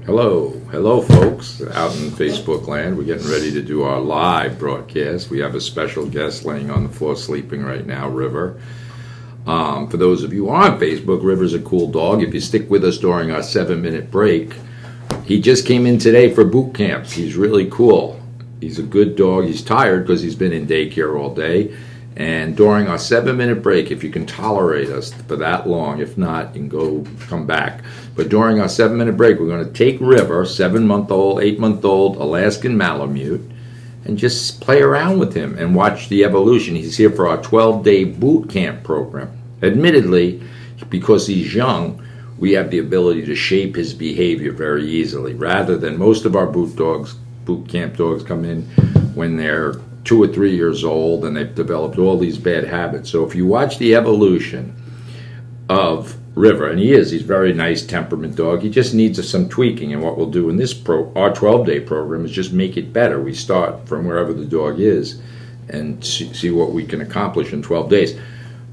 Hello folks out in Facebook land. We're getting ready to do our live broadcast. We have a special guest laying on the floor sleeping right now, River. For those of you on Facebook, River's a cool dog. If you stick with us during our 7-minute break, he just came in today for boot camps. He's really cool. He's a good dog. He's tired because he's been in daycare all day. And during our 7-minute break, if you can tolerate us for that long, if not, you can come back. But during our 7-minute break, we're going to take River, 7-month-old, 8-month-old Alaskan Malamute, and just play around with him and watch the evolution. He's here for our 12-day boot camp program. Admittedly, because he's young, we have the ability to shape his behavior very easily, rather than most of our boot camp dogs come in when they're 2 or 3 years old and they've developed all these bad habits. So if you watch the evolution of River, and he's a very nice temperament dog, he just needs some tweaking. And what we'll do in this our 12-day program is just make it better. We start from wherever the dog is and see what we can accomplish in 12 days.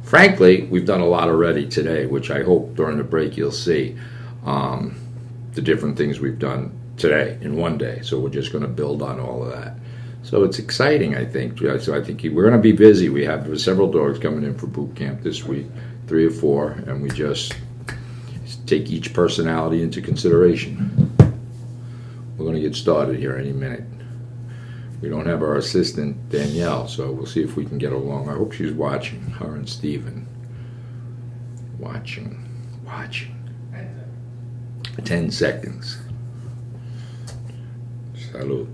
Frankly, we've done a lot already today, which I hope during the break you'll see the different things we've done today in one day. So we're just going to build on all of that. So it's exciting, I think. So I think we're going to be busy. We have several dogs coming in for boot camp this week, 3 or 4, and we just take each personality into consideration. We're going to get started here any minute. We don't have our assistant, Danielle, so we'll see if we can get along. I hope she's watching, her and Steven. Watching. 10 seconds. Salud.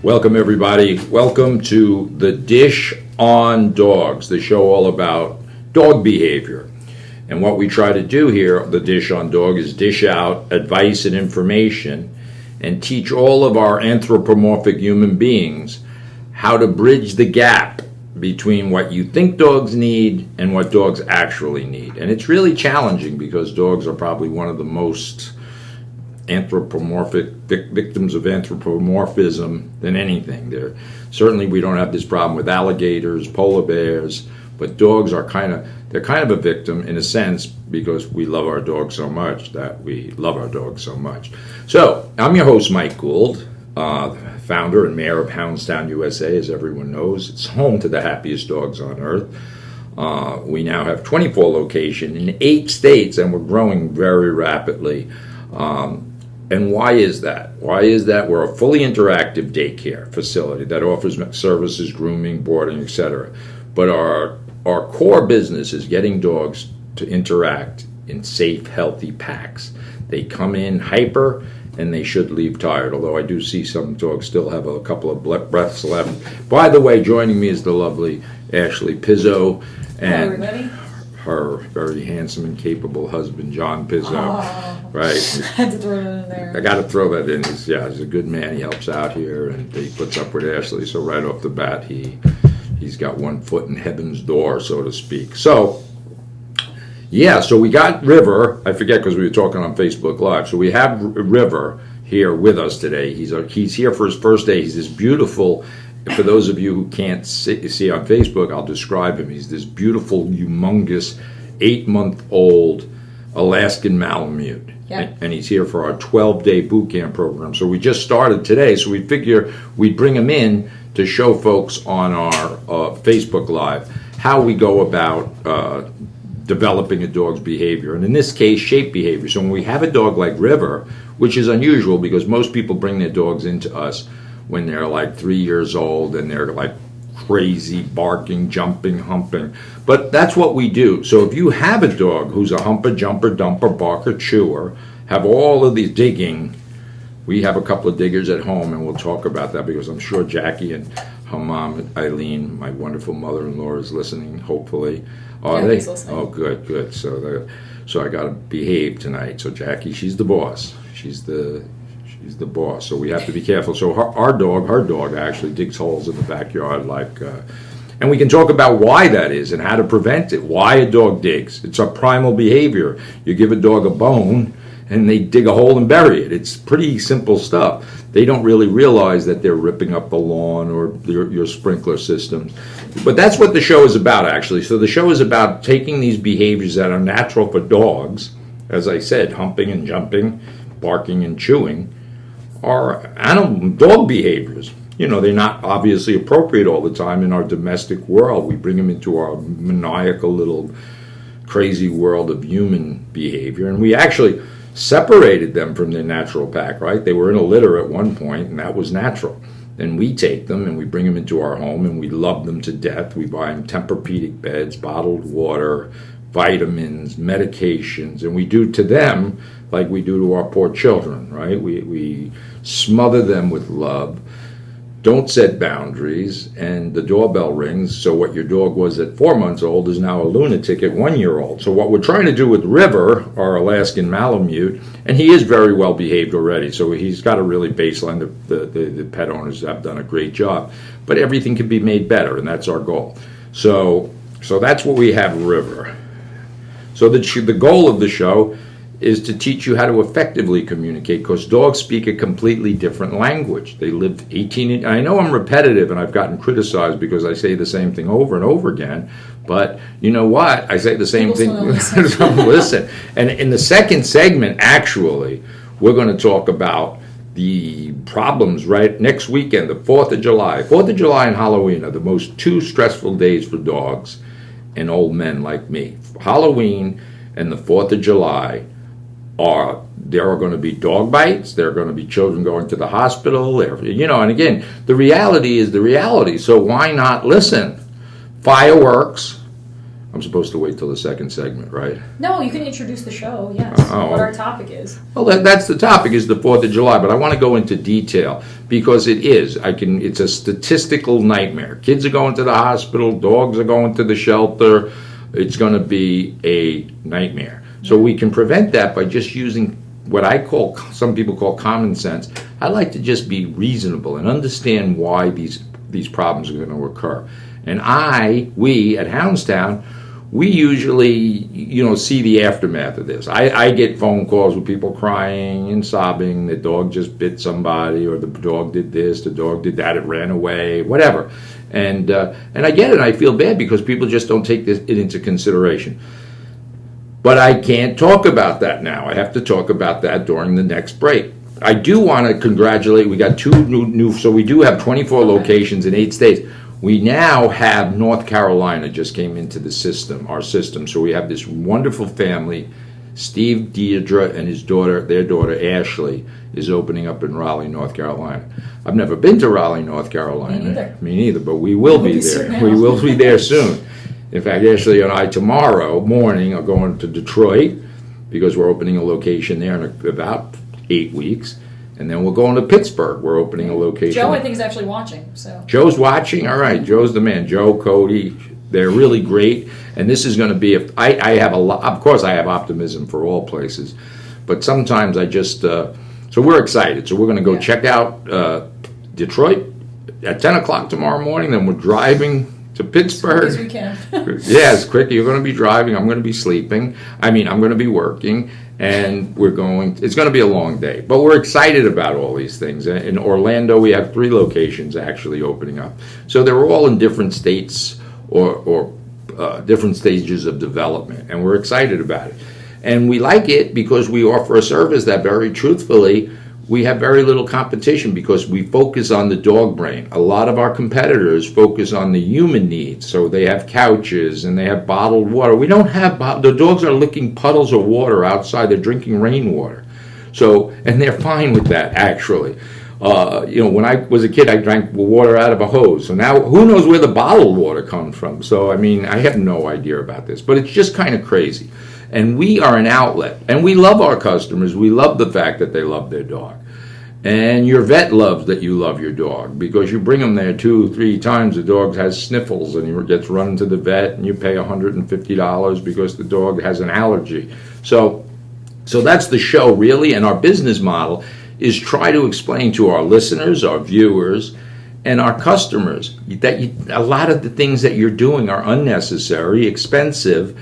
Welcome everybody. Welcome to the Dish on Dogs, the show all about dog behavior. And what we try to do here, the Dish on Dog, is dish out advice and information and teach all of our anthropomorphic human beings how to bridge the gap between what you think dogs need and what dogs actually need. And it's really challenging because dogs are probably one of the most anthropomorphic victims of anthropomorphism than anything. Certainly we don't have this problem with alligators, polar bears, but dogs are kind of a victim in a sense because we love our dogs so much that we love our dogs so much. So I'm your host, Mike Gould, founder and mayor of Hounds Town USA, as everyone knows. It's home to the happiest dogs on earth. We now have 24 locations in 8 states, and we're growing very rapidly. And why is that? We're a fully interactive daycare facility that offers services, grooming, boarding, etc. But our core business is getting dogs to interact in safe, healthy packs. They come in hyper and they should leave tired, although I do see some dogs still have a couple of breaths left. By the way, joining me is the lovely Ashley Pizzo and her very handsome and capable husband, John Pizzo. Oh, right? I had to throw that in there. I got to throw that in. He's a good man. He helps out here, and he puts up with Ashley. So right off the bat, he's got one foot in heaven's door, so to speak. So, yeah, so we got River. I forget because we were talking on Facebook Live. So we have River here with us today. He's here for his first day. He's this beautiful. For those of you who can't see on Facebook, I'll describe him. He's this beautiful, humongous, 8-month-old Alaskan Malamute. Yeah. And he's here for our 12-day boot camp program. So we just started today, so we figure we'd bring him in to show folks on our Facebook Live how we go about developing a dog's behavior, and in this case, shape behavior. So when we have a dog like River, which is unusual because most people bring their dogs into us when they're like 3 years old and they're like crazy, barking, jumping, humping. But that's what we do. So if you have a dog who's a humper, jumper, dumper, barker, chewer, have all of these digging, we have a couple of diggers at home, and we'll talk about that because I'm sure Jackie and her mom, Eileen, my wonderful mother-in-law, is listening, hopefully. Are they? Listening. Oh, good. So I got to behave tonight. So Jackie, she's the boss. She's the He's the boss, so we have to be careful. So her dog actually digs holes in the backyard, and we can talk about why that is and how to prevent it. Why a dog digs? It's a primal behavior. You give a dog a bone, and they dig a hole and bury it. It's pretty simple stuff. They don't really realize that they're ripping up the lawn or your sprinkler systems. But that's what the show is about, actually. So the show is about taking these behaviors that are natural for dogs, as I said, humping and jumping, barking and chewing, are dog behaviors. They're not obviously appropriate all the time in our domestic world. We bring them into our maniacal little crazy world of human behavior, and we actually separated them from their natural pack, right? They were in a litter at one point, and that was natural. And we take them and we bring them into our home, and we love them to death. We buy them Tempur-Pedic beds, bottled water, vitamins, medications, and we do to them like we do to our poor children, right? We smother them with love, don't set boundaries, and the doorbell rings. So what your dog was at 4 months old is now a lunatic at 1 year old. So what we're trying to do with River, our Alaskan Malamute, and he is very well behaved already, so he's got a really baseline. The pet owners have done a great job, but everything can be made better, and that's our goal. So that's what we have River. So the goal of the show is to teach you how to effectively communicate, because dogs speak a completely different language. They live 18, I know I'm repetitive and I've gotten criticized because I say the same thing over and over again, but you know what? I say the same thing. Listen. And in the second segment, actually, we're going to talk about the problems right next weekend, the 4th of July. 4th of July and Halloween are the most two stressful days for dogs and old men like me. Halloween and the 4th of July there are going to be dog bites, there are going to be children going to the hospital, and again, the reality is the reality, so why not listen? Fireworks. I'm supposed to wait till the second segment, right? No, you can introduce the show, yes, what our topic is. Well, that's the topic, is the 4th of July, but I want to go into detail, because it's a statistical nightmare. Kids are going to the hospital, dogs are going to the shelter, it's going to be a nightmare. So we can prevent that by just using what some people call common sense. I like to just be reasonable and understand why these problems are going to occur. And we at Hounds Town, we usually, see the aftermath of this. I get phone calls with people crying and sobbing, the dog just bit somebody, or the dog did this, the dog did that, it ran away, whatever. And I get it, and I feel bad because people just don't take it into consideration. But I can't talk about that now. I have to talk about that during the next break. I do want to congratulate, we got two new, so we do have 24 locations in 8 states. We now have North Carolina just came into our system. So we have this wonderful family, Steve Deidre and their daughter Ashley, is opening up in Raleigh, North Carolina. I've never been to Raleigh, North Carolina. Me neither, but we will be there. We will be there soon. In fact, Ashley and I tomorrow morning are going to Detroit because we're opening a location there in about 8 weeks. And then we're going to Pittsburgh. We're opening a location. Joe, I think, is actually watching. So Joe's watching? All right, Joe's the man. Joe, Cody, they're really great. And this is going to be, I have of course I have optimism for all places. But sometimes I just, so we're excited. So we're going to go check out Detroit at 10 o'clock tomorrow morning. Then we're driving to Pittsburgh. As quick as we can. Yes, quick. You're going to be driving. I'm going to be sleeping. I'm going to be working. And it's going to be a long day. But we're excited about all these things. In Orlando, we have 3 locations actually opening up. So they're all in different states or different stages of development. And we're excited about it. And we like it because we offer a service that, very truthfully, we have very little competition because we focus on the dog brain. A lot of our competitors focus on the human needs. So they have couches and they have bottled water. We don't have the dogs are licking puddles of water outside. They're drinking rainwater. And they're fine with that, actually. When I was a kid, I drank water out of a hose. So now who knows where the bottled water comes from? So, I have no idea about this. But it's just kind of crazy. And we are an outlet. And we love our customers. We love the fact that they love their dog. And your vet loves that you love your dog because you bring them there 2-3 times. The dog has sniffles and he gets run to the vet and you pay $150 because the dog has an allergy. So that's the show, really. And our business model is try to explain to our listeners, our viewers, and our customers that a lot of the things that you're doing are unnecessary, expensive,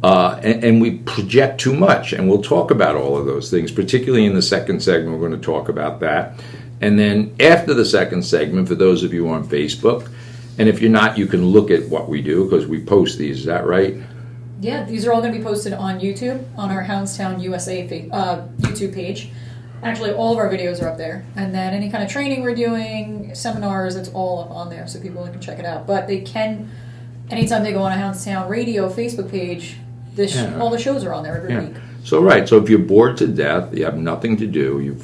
and we project too much. And we'll talk about all of those things, particularly in the second segment. We're going to talk about that. And then after the second segment, for those of you on Facebook, and if you're not, you can look at what we do because we post these. Is that right? Yeah, these are all going to be posted on YouTube, on our Hounds Town USA YouTube page. Actually, all of our videos are up there. And then any kind of training we're doing, seminars, it's all up on there so people can check it out. But they can, anytime they go on a Hounds Town Radio Facebook page, all the shows are on there every week. So if you're bored to death, you have nothing to do,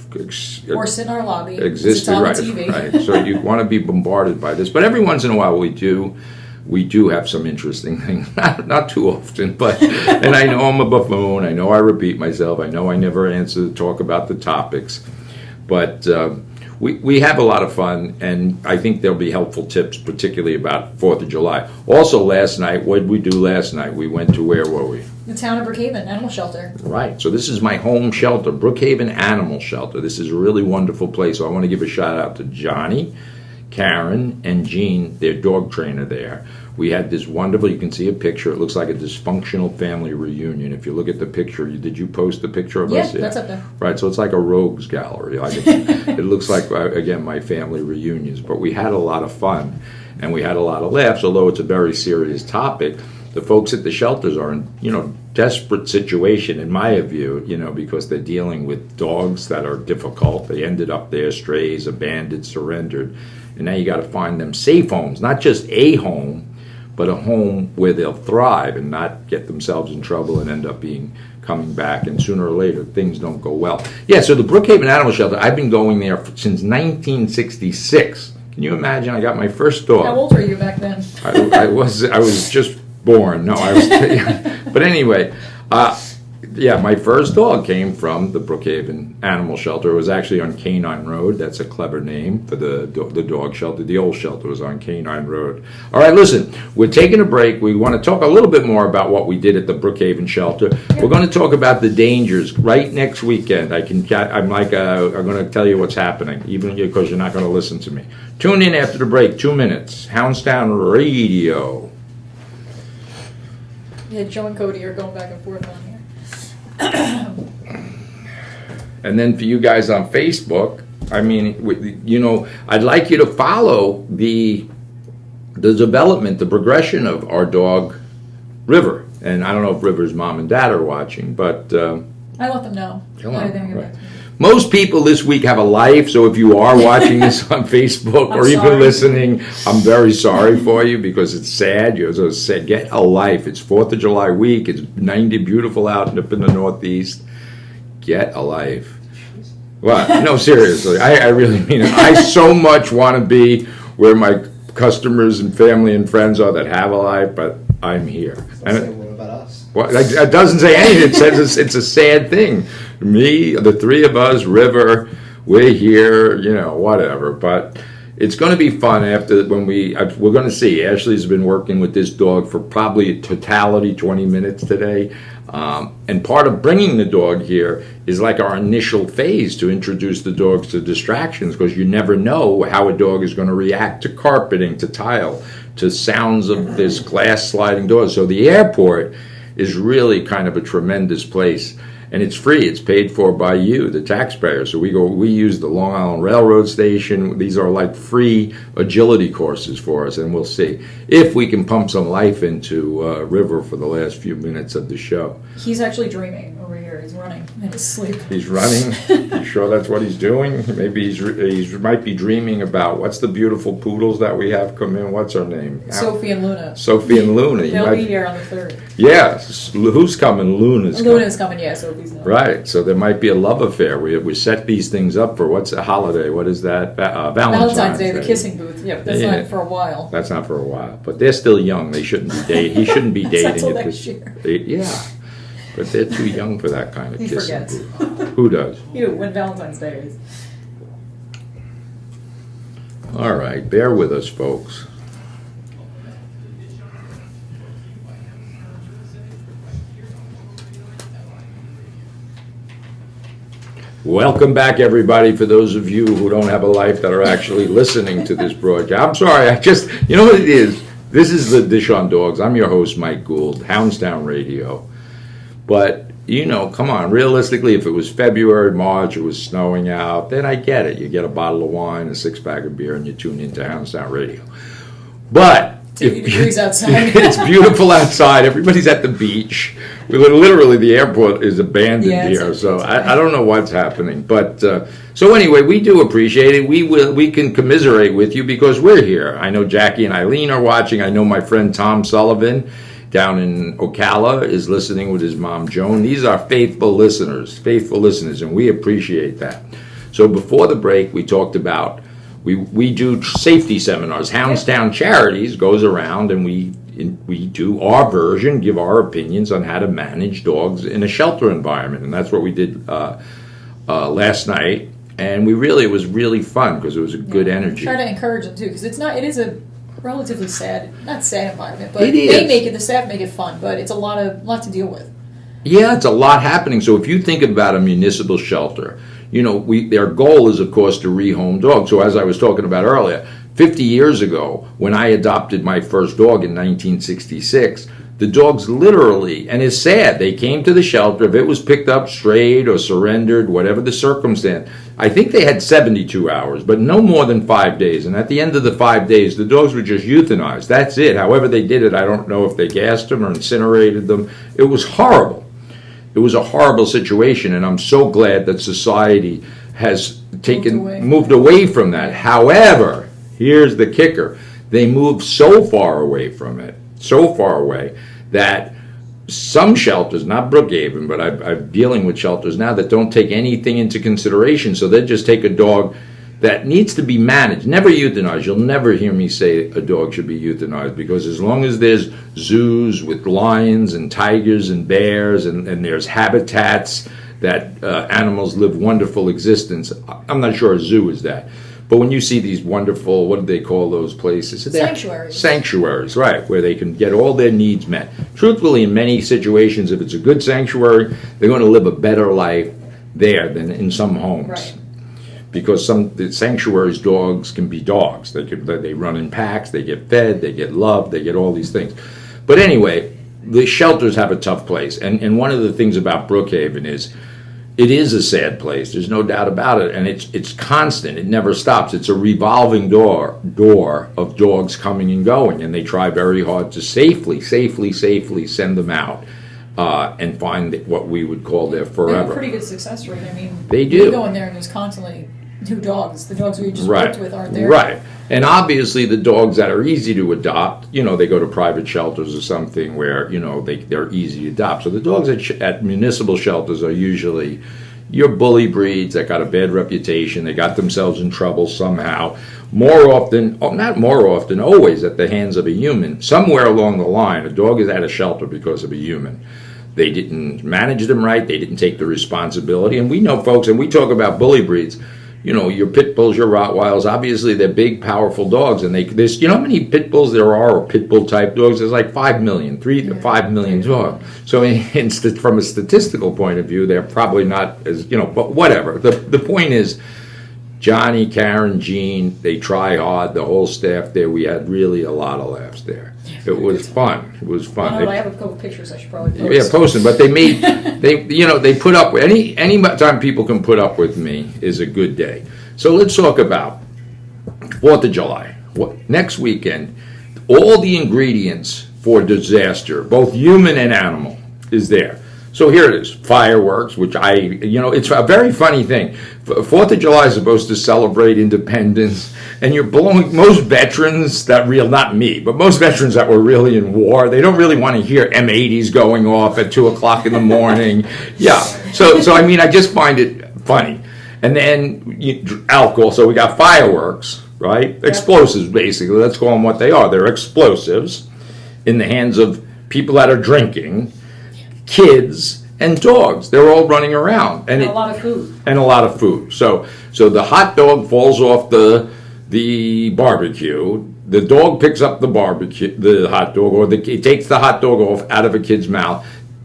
or sit in our lobby. Existed, it's on right? TV. Right. So you want to be bombarded by this, but every once in a while we do have some interesting things. Not too often, but and I know I'm a buffoon. I know I repeat myself. I know I never answer to talk about the topics, but we have a lot of fun, and I think there'll be helpful tips, particularly about 4th of July. Also, last night, what did we do last night? We went to where were we? The town of Brookhaven Animal Shelter. Right. So this is my home shelter, Brookhaven Animal Shelter. This is a really wonderful place. So I want to give a shout out to Johnny, Karen, and Jean, their dog trainer there. We had this wonderful, you can see a picture, it looks like a dysfunctional family reunion. If you look at the picture, did you post the picture of us? Yeah, that's up there. Right, so it's like a rogues gallery. It looks like, again, my family reunions. But we had a lot of fun, and we had a lot of laughs, although it's a very serious topic. The folks at the shelters are in, desperate situation, in my view, because they're dealing with dogs that are difficult. They ended up there, strays, abandoned, surrendered. And now you got to find them safe homes, not just a home, but a home where they'll thrive and not get themselves in trouble and end up coming back. And sooner or later, things don't go well. Yeah, so the Brookhaven Animal Shelter, I've been going there since 1966. Can you imagine? I got my first dog. How old were you back then? I was just born. No, I was. But anyway, my first dog came from the Brookhaven Animal Shelter. It was actually on Canine Road. That's a clever name for the dog shelter. The old shelter was on Canine Road. All right, listen, we're taking a break. We want to talk a little bit more about what we did at the Brookhaven Shelter. We're going to talk about the dangers right next weekend. I'm going to tell you what's happening, even because you're not going to listen to me. Tune in after the break, 2 minutes. Hounds Town Radio. Yeah, Joe and Cody are going back and forth on here. And then for you guys on Facebook, I'd like you to follow the development, the progression of our dog, River. And I don't know if River's mom and dad are watching, but I let them know. Right. Most people this week have a life, so if you are watching this on Facebook or even listening, I'm very sorry for you because it's sad. You know, so get a life. It's 4th of July week. It's 90 beautiful out up in the Northeast. Get a life. Well, no, seriously, I really mean it. I so much want to be where my customers and family and friends are that have a life, but I'm here. What about us? Well, it doesn't say anything. It says it's a sad thing. Me, the three of us, River, we're here, whatever. But it's going to be fun we're going to see. Ashley's been working with this dog for probably a totality 20 minutes today. And part of bringing the dog here is like our initial phase to introduce the dogs to distractions, because you never know how a dog is going to react to carpeting, to tile, to sounds of this glass sliding doors. So the airport is really kind of a tremendous place. And it's free. It's paid for by you, the taxpayer. So we use the Long Island Railroad Station. These are like free agility courses for us, and we'll see if we can pump some life into River for the last few minutes of the show. He's actually dreaming over here. He's running in his sleep. He's running? You sure that's what he's doing? Maybe he might be dreaming about what's the beautiful poodles that we have come in. What's her name? Sophie and Luna. Sophie and Luna. They'll be here on the 3rd. Yeah. Who's coming? Luna's coming, yeah. Sophie's not. Right. So there might be a love affair. We set these things up for what's a holiday? What is that? Valentine's Day, the kissing booth. Yeah, that's not for a while. That's not for a while. But they're still young. They shouldn't be dating. He shouldn't be dating until next year. Yeah. But they're too young for that kind of he kissing forgets. booth. Who does? You, when Valentine's Day is. All right. Bear with us, folks. Welcome back, everybody, for those of you who don't have a life that are actually listening to this broadcast. I'm sorry, you know what it is? This is the Dish on Dogs. I'm your host, Mike Gould, Hounds Town Radio. But, come on, realistically, if it was February, March, it was snowing out, then I get it. You get a bottle of wine, a six-pack of beer, and you tune into Hounds Town Radio. But 50 degrees outside. It's beautiful outside. Everybody's at the beach. Literally, the airport is abandoned here. So I don't know what's happening. But so anyway, we do appreciate it. We can commiserate with you because we're here. I know Jackie and Eileen are watching. I know my friend Tom Sullivan down in Ocala is listening with his mom Joan. These are faithful listeners, and we appreciate that. So before the break, we talked about we do safety seminars. Hounds Town Charities goes around and we do our version, give our opinions on how to manage dogs in a shelter environment, and that's what we did last night. And it was really fun because it was a good energy. Try to encourage them too, because it is a relatively not sad environment, but the staff make it fun, but it's a lot to deal with. Yeah, it's a lot happening. So if you think about a municipal shelter, their goal is, of course, to rehome dogs. So as I was talking about earlier, 50 years ago, when I adopted my first dog in 1966, the dogs literally, and it's sad, they came to the shelter. If it was picked up, strayed, or surrendered, whatever the circumstance, I think they had 72 hours, but no more than 5 days. And at the end of the 5 days, the dogs were just euthanized. That's it. However they did it, I don't know if they gassed them or incinerated them. It was horrible. It was a horrible situation, and I'm so glad that society has moved away from that. However, here's the kicker. They moved so far away from it, that some shelters, not Brookhaven, but I'm dealing with shelters now that don't take anything into consideration. So they just take a dog that needs to be managed, never euthanized. You'll never hear me say a dog should be euthanized, because as long as there's zoos with lions and tigers and bears and there's habitats that animals live wonderful existence, I'm not sure a zoo is that. But when you see these wonderful, what do they call those places? Sanctuaries. Sanctuaries, right, where they can get all their needs met. Truthfully, in many situations, if it's a good sanctuary, they're going to live a better life there than in some homes. Right. Because the sanctuaries dogs can be dogs. They run in packs, they get fed, they get loved, they get all these things. But anyway, the shelters have a tough place. And one of the things about Brookhaven is it is a sad place. There's no doubt about it. And it's constant. It never stops. It's a revolving door of dogs coming and going. And they try very hard to safely send them out and find what we would call their forever. They have a pretty good success rate. I mean, they do. You go in there and there's constantly new dogs. The dogs we just worked with aren't there. Right. And obviously the dogs that are easy to adopt, they go to private shelters or something where, they're easy to adopt. So the dogs at municipal shelters are usually your bully breeds that got a bad reputation. They got themselves in trouble somehow. Not more often, always at the hands of a human. Somewhere along the line, a dog is at a shelter because of a human. They didn't manage them right. They didn't take the responsibility. And we know, folks, and we talk about bully breeds, your pit bulls, your Rottweilers, obviously they're big, powerful dogs. And there's, how many pit bulls there are, or pit bull type dogs? There's like 5 million, 3 to 5 million dogs. So from a statistical point of view, they're probably not as, but whatever. The point is, Johnny, Karen, Jean, they try hard, the whole staff there. We had really a lot of laughs there. It was fun. It was fun. I have a couple pictures I should probably post. Yeah, post them. But they put up with any time people can put up with me is a good day. So let's talk about 4th of July. Next weekend, all the ingredients for disaster, both human and animal, is there. So here it is, fireworks, which it's a very funny thing. 4th of July is supposed to celebrate independence, and you're blowing, most veterans not me, but most veterans that were really in war, they don't really want to hear M80s going off at 2 o'clock in the morning. Yeah, so I just find it funny. And then alcohol, so we got fireworks, right? Yeah. Explosives, basically, let's call them what they are. They're explosives in the hands of people that are drinking, kids and dogs. They're all running around, and a lot of food. And a lot of food. So the hot dog falls off the barbecue. The dog picks up the hot dog, or it takes the hot dog out of a kid's mouth.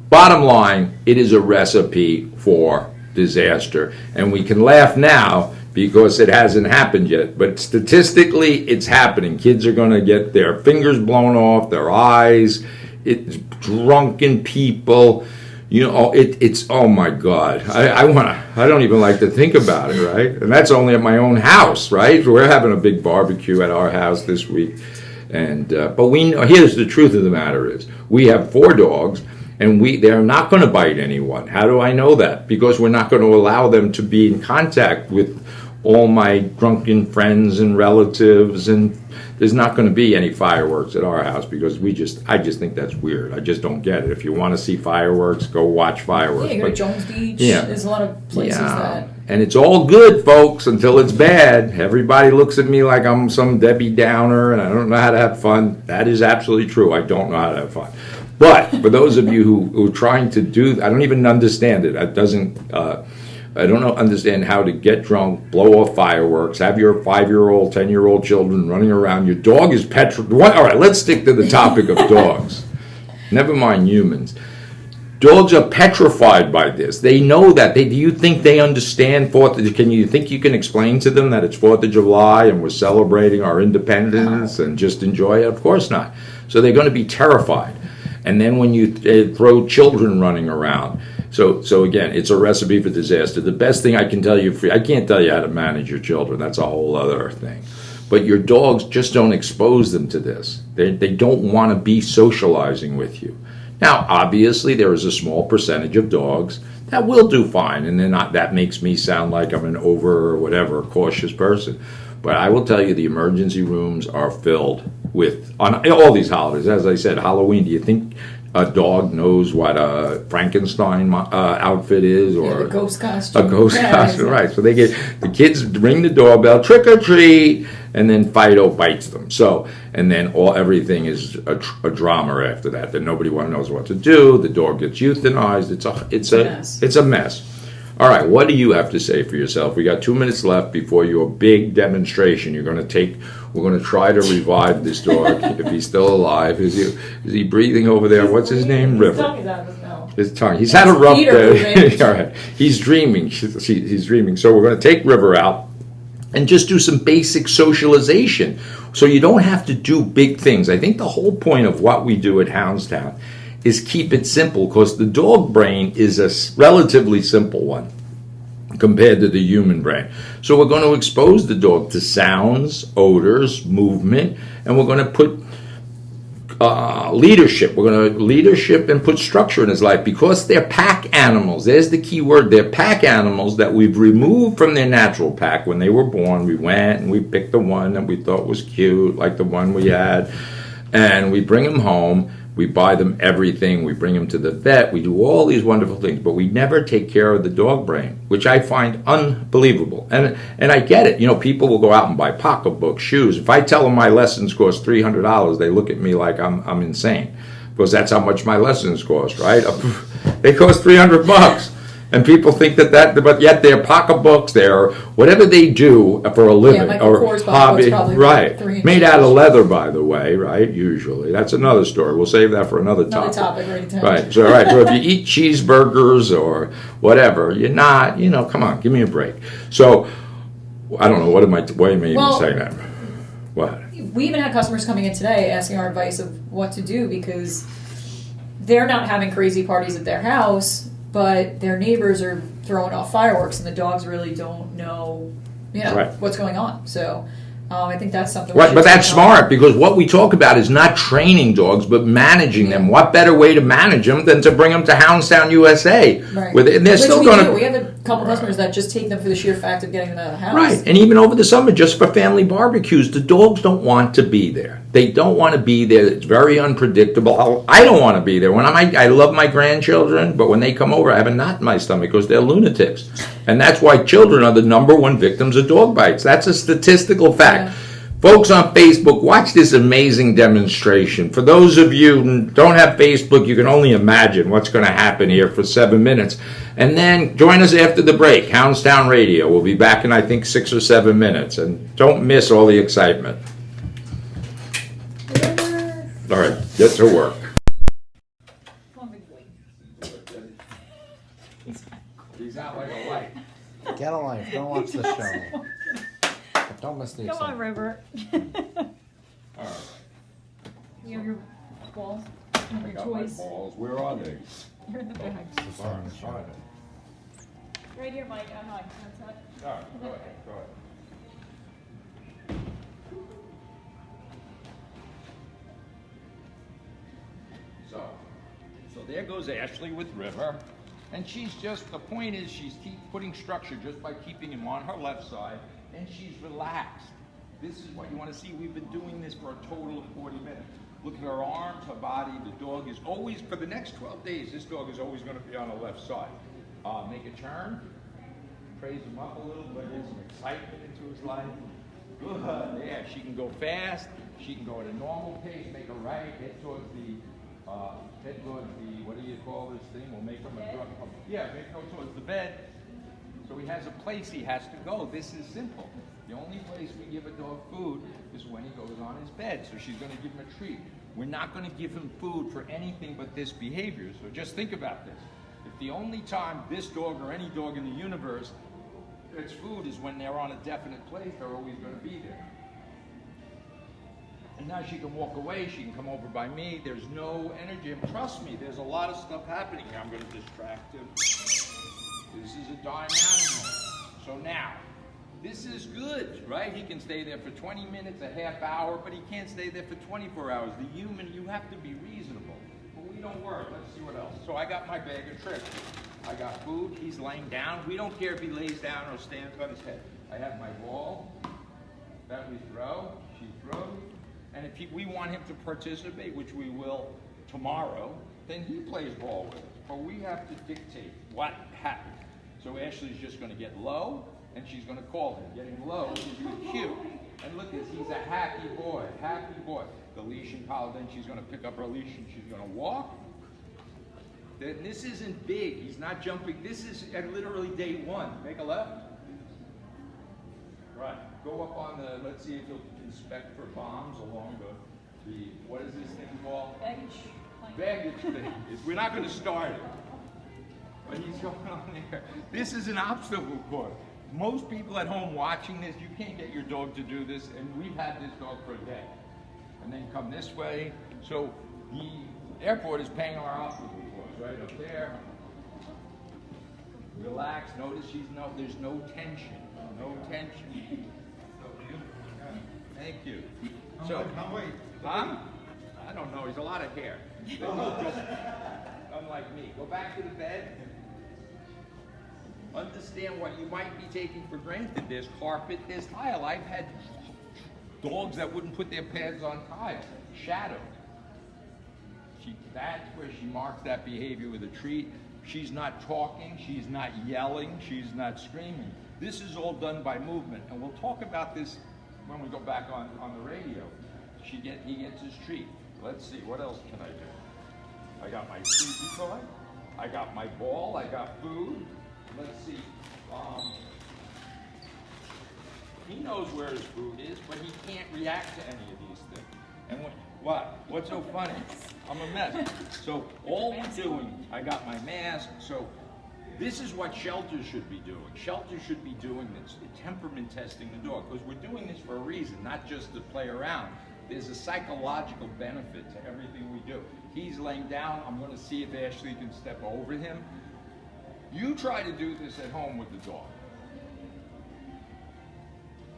Bottom line, it is a recipe for disaster. And we can laugh now because it hasn't happened yet. But statistically, it's happening. Kids are going to get their fingers blown off, their eyes, it's drunken people. You know, it's oh my God. I don't even like to think about it, right? And that's only at my own house, right? So we're having a big barbecue at our house this week. And but we know, here's the truth of the matter is, we have 4 dogs, and they're not going to bite anyone. How do I know that? Because we're not going to allow them to be in contact with all my drunken friends and relatives, and there's not going to be any fireworks at our house because I just think that's weird. I just don't get it. If you want to see fireworks, go watch fireworks. Yeah, you go to Jones Beach. Yeah. There's a lot of places that. And it's all good, folks, until it's bad. Everybody looks at me like I'm some Debbie Downer and I don't know how to have fun. That is absolutely true. I don't know how to have fun. But for those of you who are trying to do, I don't even understand it. I don't understand how to get drunk, blow off fireworks, have your 5-year-old, 10-year-old children running around. Your dog is petrified. All right, let's stick to the topic of dogs. Never mind humans. Dogs are petrified by this. They know that. Do you think they understand Can you think you can explain to them that it's 4th of July and we're celebrating our independence and just enjoy it? Of course not. So they're going to be terrified. And then when you throw children running around. So again, it's a recipe for disaster. The best thing I can tell you, I can't tell you how to manage your children. That's a whole other thing. But your dogs, just don't expose them to this. They don't want to be socializing with you. Now, obviously, there is a small percentage of dogs that will do fine, and they're not. That makes me sound like I'm an cautious person. But I will tell you, the emergency rooms are filled with, on all these holidays. As I said, Halloween, do you think a dog knows what a Frankenstein outfit is, or the ghost costume? A ghost costume, exactly. right? So the kids ring the doorbell, trick or treat, and then Fido bites them. So, and then everything is a drama after that. Then nobody knows what to do. The dog gets euthanized. It's a mess. All right, what do you have to say for yourself? We got 2 minutes left before your big demonstration. We're going to try to revive this dog if he's still alive. Is he breathing over there? What's his name? River. His tongue is out of his mouth. His tongue. He's had a rough day. All right. He's dreaming. He's dreaming. So we're going to take River out and just do some basic socialization. So you don't have to do big things. I think the whole point of what we do at Hounds Town is keep it simple, because the dog brain is a relatively simple one compared to the human brain. So we're going to expose the dog to sounds, odors, movement, and we're going to put leadership. We're going to leadership and put structure in his life, because they're pack animals. There's the key word. They're pack animals that we've removed from their natural pack. When they were born, we went and we picked the one that we thought was cute, like the one we had, and we bring him home. We buy them everything. We bring them to the vet. We do all these wonderful things, but we never take care of the dog brain, which I find unbelievable. And I get it. You know, people will go out and buy pocketbooks, shoes. If I tell them my lessons cost $300, they look at me like I'm insane, because that's how much my lessons cost, right? They cost $300. And people think but yet they're pocketbooks, they're whatever they do for a living or hobby, right? Made out of leather, by the way, right? Usually, that's another story. We'll save that for another topic. Right. So, So if you eat cheeseburgers or whatever, you're not. Come on, give me a break. So, I don't know. Why am I even saying that? What? We even had customers coming in today asking our advice of what to do, because they're not having crazy parties at their house, but their neighbors are throwing off fireworks, and the dogs really don't know, what's going on. So I think that's something. Right, but that's smart, because what we talk about is not training dogs, but managing them. What better way to manage them than to bring them to Hounds Town USA? Right. And they're still going to. We have a couple customers that just take them for the sheer fact of getting them out of the house. Right, and even over the summer, just for family barbecues, the dogs don't want to be there. They don't want to be there. It's very unpredictable. I don't want to be there. I love my grandchildren, but when they come over, I have a knot in my stomach because they're lunatics. And that's why children are the #1 victims of dog bites. That's a statistical fact. Yeah. Folks on Facebook, watch this amazing demonstration. For those of you who don't have Facebook, you can only imagine what's going to happen here for 7 minutes. And then join us after the break, Hounds Town Radio. We'll be back in, I think, 6 or 7 minutes. And don't miss all the excitement. All right, get to work. He's out like a Get a life. Don't watch the show. But don't miss the Come on, excitement. River. All right. You have your balls and I your got my toys. balls. Where are they? You're in the bag. It's on the show. Right here, Mike. I'm not. That's not. All right, go ahead, go ahead. So there goes Ashley with River, and she's just, the point is she's putting structure just by keeping him on her left side, and she's relaxed. This is what you want to see. We've been doing this for a total of 40 minutes. Look at her arms, her body. The dog is always, for the next 12 days, this dog is always going to be on the left side. Make a turn, praise him up a little, but get some excitement into his life. Good, yeah, she can go fast, she can go at a normal pace, make a right, head towards the, what do you call this thing? We'll make him go towards the bed. So he has a place he has to go. This is simple. The only place we give a dog food is when he goes on his bed. So she's going to give him a treat. We're not going to give him food for anything but this behavior. So just think about this. If the only time this dog or any dog in the universe gets food is when they're on a definite place, they're always going to be there. And now she can walk away, she can come over by me, there's no energy. And trust me, there's a lot of stuff happening here. I'm going to distract him. This is a dying animal. So now, this is good, right? He can stay there for 20 minutes, a half hour, but he can't stay there for 24 hours. The human, you have to be reasonable. But we don't work. Let's see what else. So I got my bag of tricks. I got food, he's laying down. We don't care if he lays down or stands on his head. I have my ball that we throw, she throws. And if we want him to participate, which we will tomorrow, then he plays ball with us. But we have to dictate what happens. So Ashley's just going to get low, and she's going to call him. Getting low gives you a cue. And look at this, he's a happy boy, happy boy. The leash and collar, then she's going to pick up her leash and she's going to walk. Then this isn't big, he's not jumping. This is at literally day one. Make a left. Right, go up on the, let's see if you'll inspect for bombs along the what is this thing called? Baggage thing. We're not going to start it. But he's going on there. This is an obstacle course. Most people at home watching this, you can't get your dog to do this, and we've had this dog for a day. And then come this way. So the airport is paying our obstacle course right up there. Relax, notice there's no tension. No tension. Thank you. So, huh? I don't know, he's a lot of hair. Unlike me. Go back to the bed. Understand what you might be taking for granted. There's carpet, there's tile. I've had dogs that wouldn't put their pads on tile. Shadow. That's where she marks that behavior with a treat. She's not talking, she's not yelling, she's not screaming. This is all done by movement, and we'll talk about this when we go back on the radio. He gets his treat. Let's see, what else can I do? I got my treat toy, I got my ball, I got food. Let's see. He knows where his food is, but he can't react to any of these things. And what's so funny? I'm a mess. So all we're doing, I got my mask, so this is what shelters should be doing. Shelters should be doing this, temperament testing the dog, because we're doing this for a reason, not just to play around. There's a psychological benefit to everything we do. He's laying down, I'm gonna see if Ashley can step over him. You try to do this at home with the dog.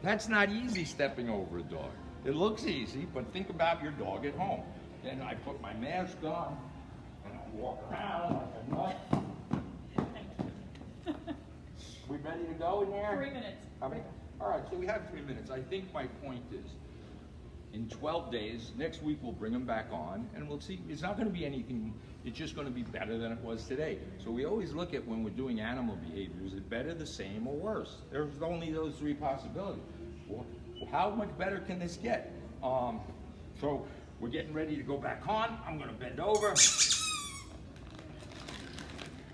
That's not easy, stepping over a dog. It looks easy, but think about your dog at home. Then I put my mask on, and I walk around like a nut. We ready to go in there? 3 minutes. All right, so we have 3 minutes. I think my point is, in 12 days, next week we'll bring them back on, and we'll see. It's not going to be anything, it's just going to be better than it was today. So we always look at when we're doing animal behavior, is it better, the same, or worse? There's only those three possibilities. Well, how much better can this get? So we're getting ready to go back on. I'm going to bend over.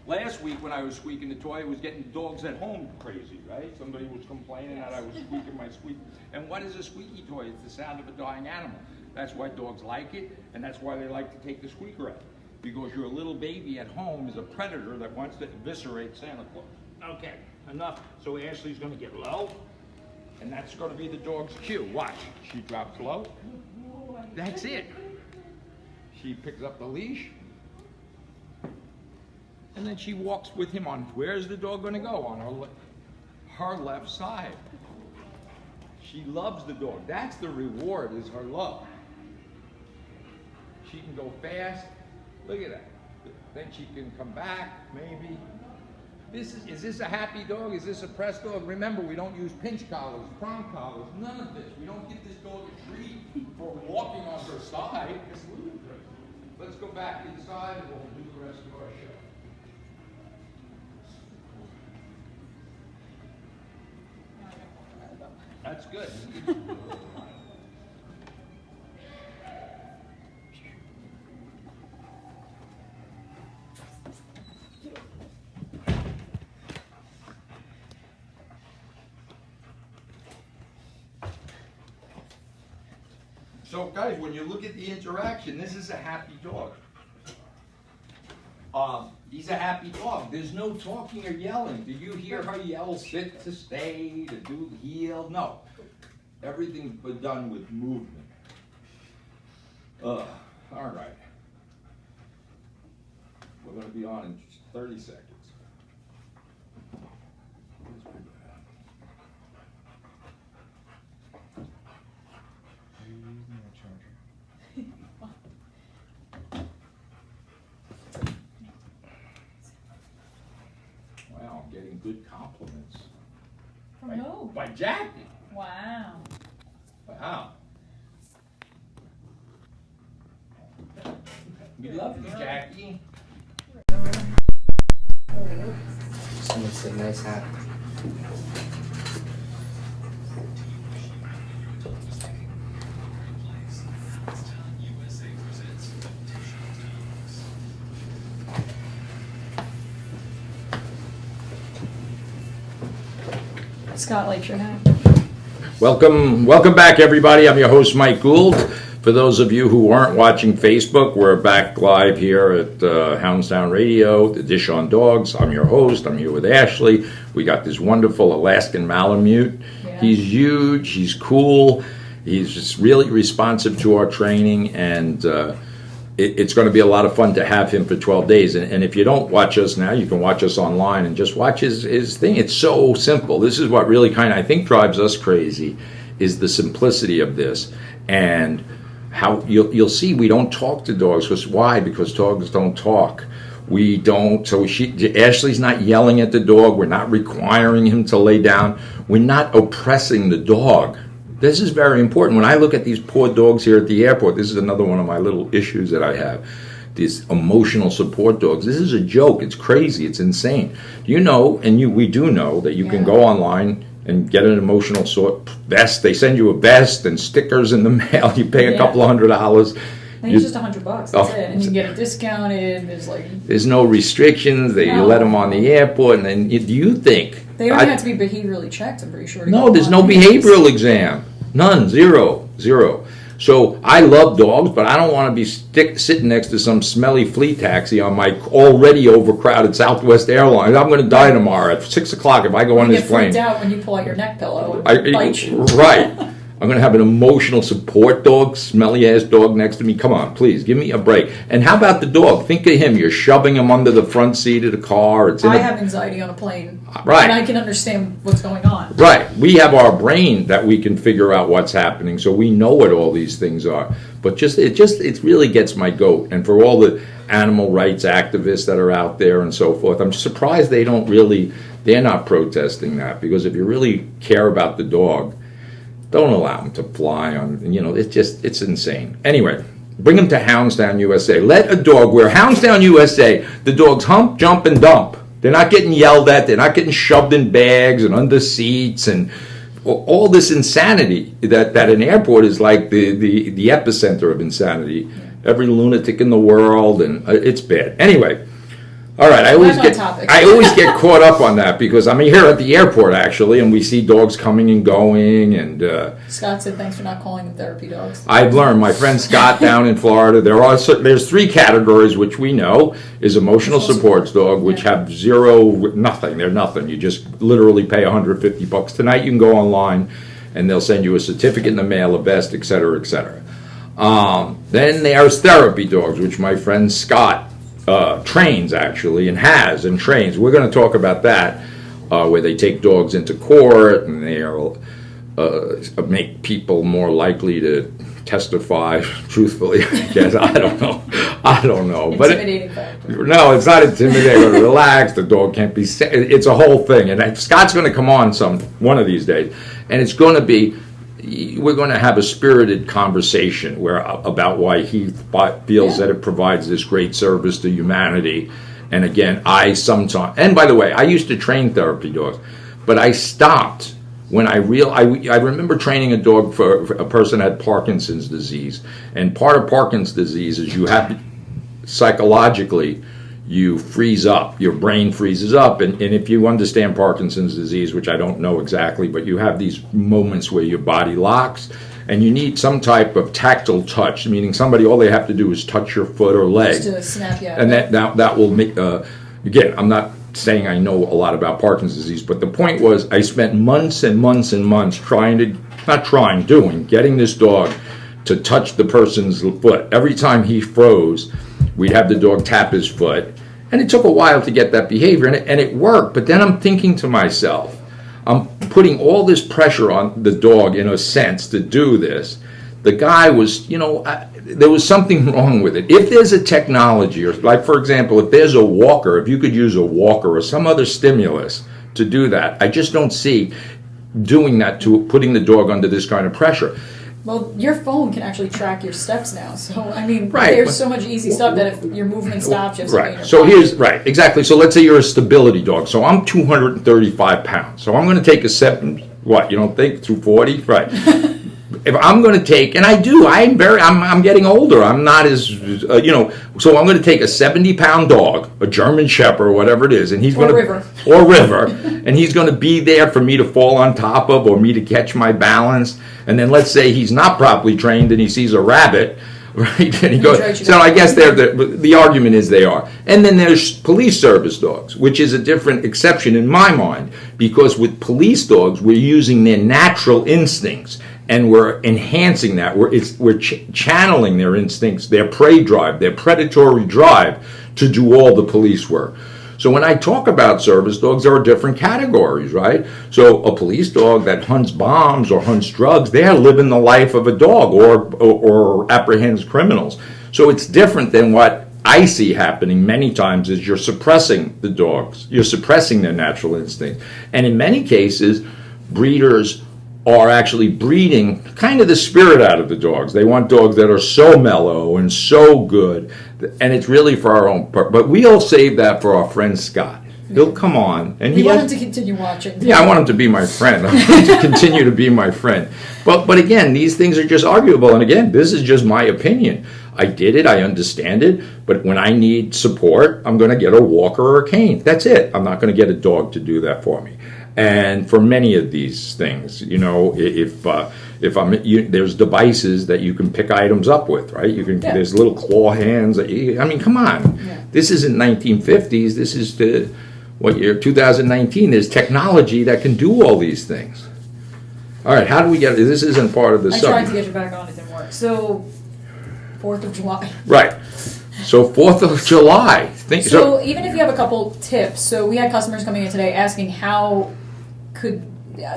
Last week when I was squeaking the toy, I was getting dogs at home crazy, right? Somebody was complaining that I was squeaking my squeak. And what is a squeaky toy? It's the sound of a dying animal. That's why dogs like it, and that's why they like to take the squeaker out. Because your little baby at home is a predator that wants to eviscerate Santa Claus. Okay, enough. So Ashley's gonna get low, and that's gonna be the dog's cue. Watch, she drops low. That's it. She picks up the leash, and then she walks with him on, where's the dog gonna go? On her left side. She loves the dog. That's the reward, is her love. She can go fast. Look at that. Then she can come back, maybe. Is this a happy dog? Is this a pressed dog? Remember, we don't use pinch collars, prong collars, none of this. We don't give this dog a treat for walking on her side. It's ludicrous. Let's go back inside and we'll do the rest of our show. That's good. So guys, when you look at the interaction, this is a happy dog. He's a happy dog. There's no talking or yelling. Do you hear her yell, sit to stay, to do heel? No. Everything's been done with movement. All right. We're going to be on in just 30 seconds. Wow, I'm getting good compliments. From who? By Jackie. Wow. Wow. We love you, Jackie. Someone say nice hat. Scott likes your hat. Welcome back, everybody. I'm your host, Mike Gould. For those of you who aren't watching Facebook, we're back live here at Hounds Town Radio, the Dish on Dogs. I'm your host. I'm here with Ashley. We got this wonderful Alaskan Malamute. Yeah. He's huge. He's cool. He's just really responsive to our training, and it's going to be a lot of fun to have him for 12 days. And if you don't watch us now, you can watch us online and just watch his thing. It's so simple. This is what really kind of, I think, drives us crazy, is the simplicity of this. And how you'll see we don't talk to dogs. Because why? Because dogs don't talk. We don't. So Ashley's not yelling at the dog. We're not requiring him to lay down. We're not oppressing the dog. This is very important. When I look at these poor dogs here at the airport, this is another one of my little issues that I have. These emotional support dogs. This is a joke. It's crazy. It's insane. You know, and we do know that you can go online and get an emotional vest. They send you a vest and stickers in the mail. You pay a couple of $100. I think it's just $100. That's it, and you can get it discounted. There's no restrictions. You let them on the airport, and then do you think they don't have to be behaviorally checked? I'm pretty sure. No, there's no behavioral exam. None. Zero. So I love dogs, but I don't want to be sitting next to some smelly flea taxi on my already overcrowded Southwest Airlines. I'm going to die tomorrow at 6 o'clock if I go on this plane. You get freaked out when you pull out your neck pillow. Right. I'm going to have an emotional support dog, smelly-ass dog next to me. Come on, please, give me a break. And how about the dog? Think of him. You're shoving him under the front seat of the car. I have anxiety on a plane. Right. And I can understand what's going on. Right. We have our brain that we can figure out what's happening, so we know what all these things are. But it really gets my goat. And for all the animal rights activists that are out there and so forth, I'm surprised they're not protesting that. Because if you really care about the dog, don't allow them to fly on, it's insane. Anyway, bring them to Hounds Town USA. Let a dog wear Hounds Town USA. The dogs hump, jump, and dump. They're not getting yelled at. They're not getting shoved in bags and under seats and all this insanity that an airport is like the epicenter of insanity. Every lunatic in the world, and it's bad. Anyway, All right, I always Back on topic. get caught up on that because I'm here at the airport actually, and we see dogs coming and going. And Scott said, "Thanks for not calling them therapy dogs." I've learned. My friend Scott down in Florida, there's 3 categories which we know is emotional supports dog, which have nothing. They're nothing. You just literally pay $150 tonight. You can go online, and they'll send you a certificate in the mail, a vest, et cetera, et cetera. Then there's therapy dogs, which my friend Scott trains actually and trains. We're going to talk about that, where they take dogs into court and they make people more likely to testify truthfully. I guess I don't know. Intimidating factor. No, it's not intimidating. Relax. The dog can't be. It's a whole thing. And Scott's going to come on one of these days, and it's going to be. We're going to have a spirited conversation about why he feels that it provides this great service to humanity. And again, and by the way, I used to train therapy dogs, but I stopped when I remember training a dog for a person who had Parkinson's disease. And part of Parkinson's disease is you have psychologically, you freeze up, your brain freezes up, and if you understand Parkinson's disease, which I don't know exactly, but you have these moments where your body locks, and you need some type of tactile touch, meaning all they have to do is touch your foot or leg. Just to snap you out. And that will make, again, I'm not saying I know a lot about Parkinson's disease, but the point was I spent months and months and months getting this dog to touch the person's foot. Every time he froze, we'd have the dog tap his foot, and it took a while to get that behavior, and it worked. But then I'm thinking to myself, I'm putting all this pressure on the dog, in a sense, to do this. The guy was, there was something wrong with it. If there's a technology, or like, for example, if there's a walker, if you could use a walker or some other stimulus to do that, I just don't see doing that to putting the dog under this kind of pressure. Well, your phone can actually track your steps now. So, I mean, Right. there's so much easy stuff that if your movement stops, you have something in your So pocket. exactly. So let's say you're a stability dog. So I'm 235 pounds. So I'm going to take a 240? Right. If I'm going to take, and I do, I'm getting older. I'm not as, so I'm going to take a 70-pound dog, a German Shepherd or whatever it is, and he's going to, River, and he's going to be there for me to fall on top of or me to catch my balance. And then let's say he's not properly trained and he sees a rabbit, right? And he goes. So I guess the argument is they are. And then there's police service dogs, which is a different exception in my mind, because with police dogs we're using their natural instincts. And we're enhancing that. We're channeling their instincts, their prey drive, their predatory drive to do all the police work. So when I talk about service dogs, there are different categories, right? So a police dog that hunts bombs or hunts drugs, they're living the life of a dog or apprehends criminals. So it's different than what I see happening many times is you're suppressing the dogs. You're suppressing their natural instinct. And in many cases, breeders are actually breeding kind of the spirit out of the dogs. They want dogs that are so mellow and so good, and it's really for our own purpose. But we'll save that for our friend Scott. He'll come on. And you want him to continue watching. Yeah, I want him to be my friend. I want him to continue to be my friend. But again, these things are just arguable. And again, this is just my opinion. I did it. I understand it. But when I need support, I'm going to get a walker or a cane. That's it. I'm not going to get a dog to do that for me. And for many of these things, if there's devices that you can pick items up with, right? There's little claw hands. Come on. Yeah. This isn't 1950s. This is what year? 2019. There's technology that can do all these things. All right, how do we get? This isn't part of the subject. I tried to get you back on. It didn't work. So, 4th of July. Right. So 4th of July. So even if you have a couple tips, so we had customers coming in today asking how could,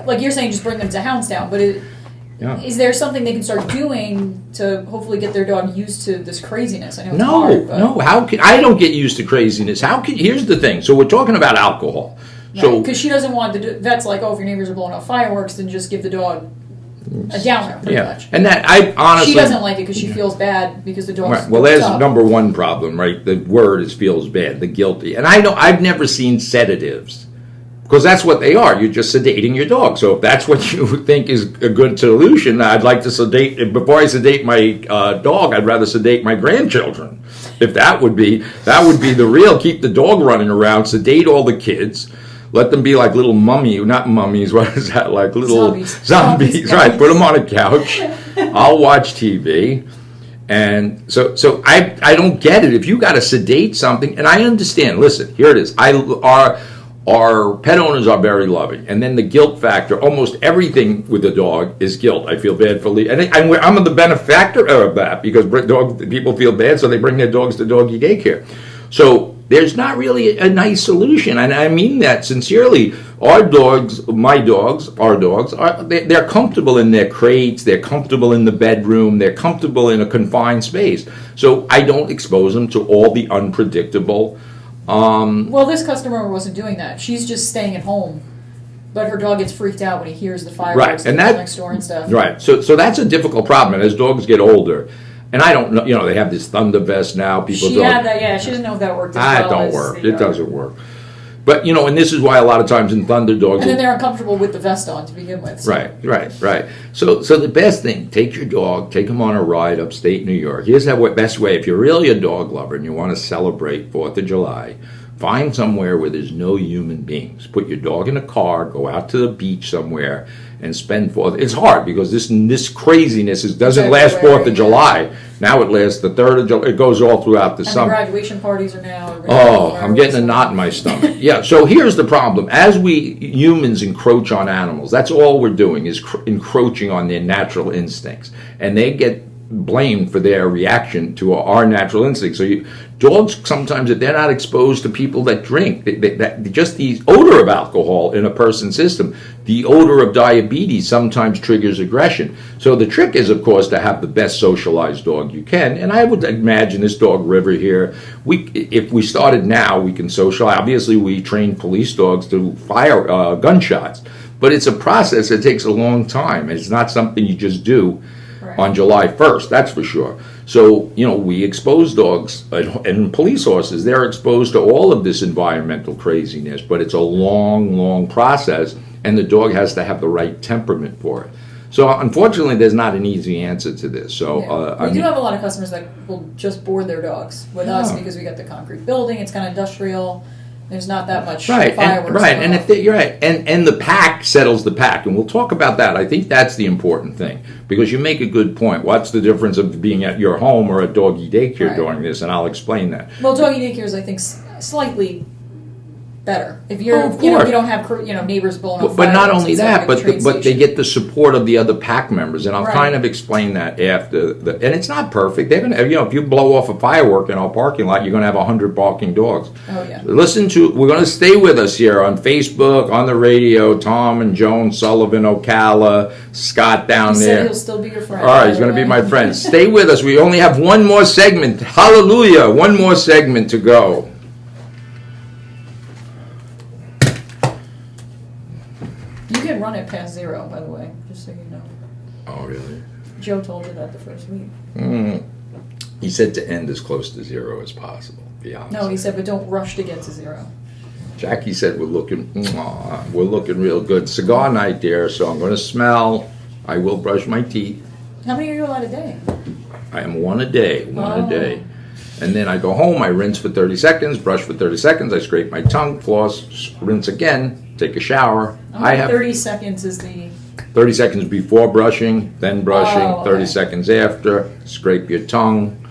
like you're saying, just bring them to Hounds Town, but is there something they can start doing to hopefully get their dog used to this craziness? I know it's hard, but. No. I don't get used to craziness. Here's the thing. So we're talking about alcohol. Right, so because she doesn't want the vet's like, if your neighbors are blowing off fireworks, then just give the dog a downer, pretty much. And that I honestly, she doesn't like it because she feels bad because the dog's right. Well, there's number one problem, right? The word is feels bad, the guilty. And I've never seen sedatives Because that's what they are. You're just sedating your dog. So if that's what you think is a good solution, I'd like to sedate. Before I sedate my dog, I'd rather sedate my grandchildren. If that would be the real. Keep the dog running around, sedate all the kids, let them be like little not mummies. What is that? Like little zombies. Right. Put them on a couch. I'll watch TV. And so I don't get it. If you got to sedate something, and I understand. Listen, here it is. Our pet owners are very loving, and then the guilt factor. Almost everything with the dog is guilt. I feel bad for Lee, and I'm the benefactor of that because people feel bad, so they bring their dogs to doggy daycare. So there's not really a nice solution, and I mean that sincerely. Our dogs, they're comfortable in their crates. They're comfortable in the bedroom. They're comfortable in a confined space. So I don't expose them to all the unpredictable. Well, this customer wasn't doing that. She's just staying at home, but her dog gets freaked out when he hears the fireworks next door and stuff. Right. So that's a difficult problem. And as dogs get older, and I don't know, they have this Thunder vest now. She had that. Yeah, she doesn't know if that worked. It don't work. It doesn't work. But and this is why a lot of times in Thunder dogs, and then they're uncomfortable with the vest on to begin with. So. Right. So the best thing, take your dog, take him on a ride upstate New York. Here's the best way. If you're really a dog lover and you want to celebrate 4th of July, find somewhere where there's no human beings. Put your dog in a car, go out to the beach somewhere, and spend 4th. It's hard because this craziness doesn't last 4th of July. Now it lasts the 3rd of July. It goes all throughout the summer. And the graduation parties are now. I'm getting a knot in my stomach. Yeah, so here's the problem. As we humans encroach on animals, that's all we're doing is encroaching on their natural instincts. And they get blamed for their reaction to our natural instincts. So dogs, sometimes, if they're not exposed to people that drink, just the odor of alcohol in a person's system, the odor of diabetes sometimes triggers aggression. So the trick is, of course, to have the best socialized dog you can. And I would imagine this dog River here, if we started now, we can socialize. Obviously, we train police dogs to fire gunshots. But it's a process that takes a long time. It's not something you just do on July 1st, that's for sure. So, we expose dogs and police horses. They're exposed to all of this environmental craziness, but it's a long, long process, and the dog has to have the right temperament for it. So, unfortunately, there's not an easy answer to this. So, we do have a lot of customers that will just board their dogs with us because we got the concrete building. It's kind of industrial. There's not that much fireworks. And if you're right, and the pack settles the pack, and we'll talk about that. I think that's the important thing because you make a good point. What's the difference of being at your home or a doggy daycare doing this? And I'll explain that. Well, doggy daycare is, I think, slightly better if you're you don't have neighbors blowing up. But not only that, but they get the support of the other pack members, and I'll kind of explain that after and it's not perfect. They're gonna, if you blow off a firework in our parking lot, you're gonna have 100 barking dogs. Oh yeah. We're gonna stay with us here on Facebook, on the radio. Tom and Joan Sullivan, Ocala, Scott down there. Said he'll still be your friend. All right, he's gonna be my friend. Stay with us. We only have one more segment. Hallelujah! One more segment to go. You can run it past 0, by the way, just so you know. Oh, really? Joe told you that the first week. He said to end as close to 0 as possible, to be honest. No, he said, but don't rush to get to 0. Jackie said we're looking real good. Cigar night there, so I'm going to smell. I will brush my teeth. How many are you allowed a day? I am one a day. And then I go home, I rinse for 30 seconds, brush for 30 seconds, I scrape my tongue, floss, rinse again, take a shower. I have 30 seconds is the... 30 seconds before brushing, then brushing, 30 okay. seconds after, scrape your tongue.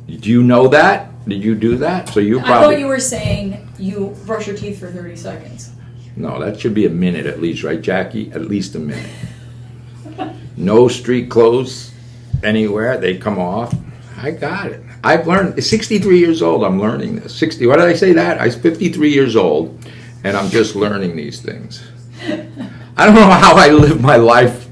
Do you know that? Did you do that? So you probably... I thought you were saying you brush your teeth for 30 seconds. No, that should be a minute at least, right, Jackie? At least a minute. No street clothes anywhere. They come off. I got it. I've learned. 63 years old, I'm learning this. 60. Why did I say that? I'm 53 years old, and I'm just learning these things. I don't know how I live my life.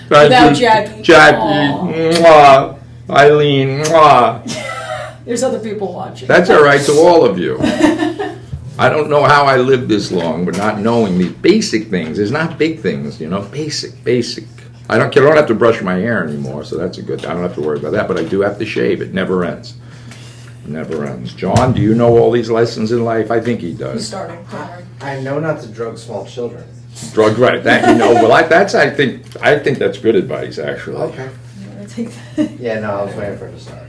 Without Jackie. Mwah. Eileen. Mwah. There's other people watching. That's all right to all of you. I don't know how I lived this long, but not knowing these basic things. There's not big things, basic. I don't have to brush my hair anymore, so that's a good thing. I don't have to worry about that, but I do have to shave. It never ends. Never ends. John, do you know all these lessons in life? I think he He's does. starting. Don't worry. I know not to drug small children. Drug right, that you know. Well, I think that's good advice, actually. Okay. You wanna take that? Yeah, no, I was waiting for it to start.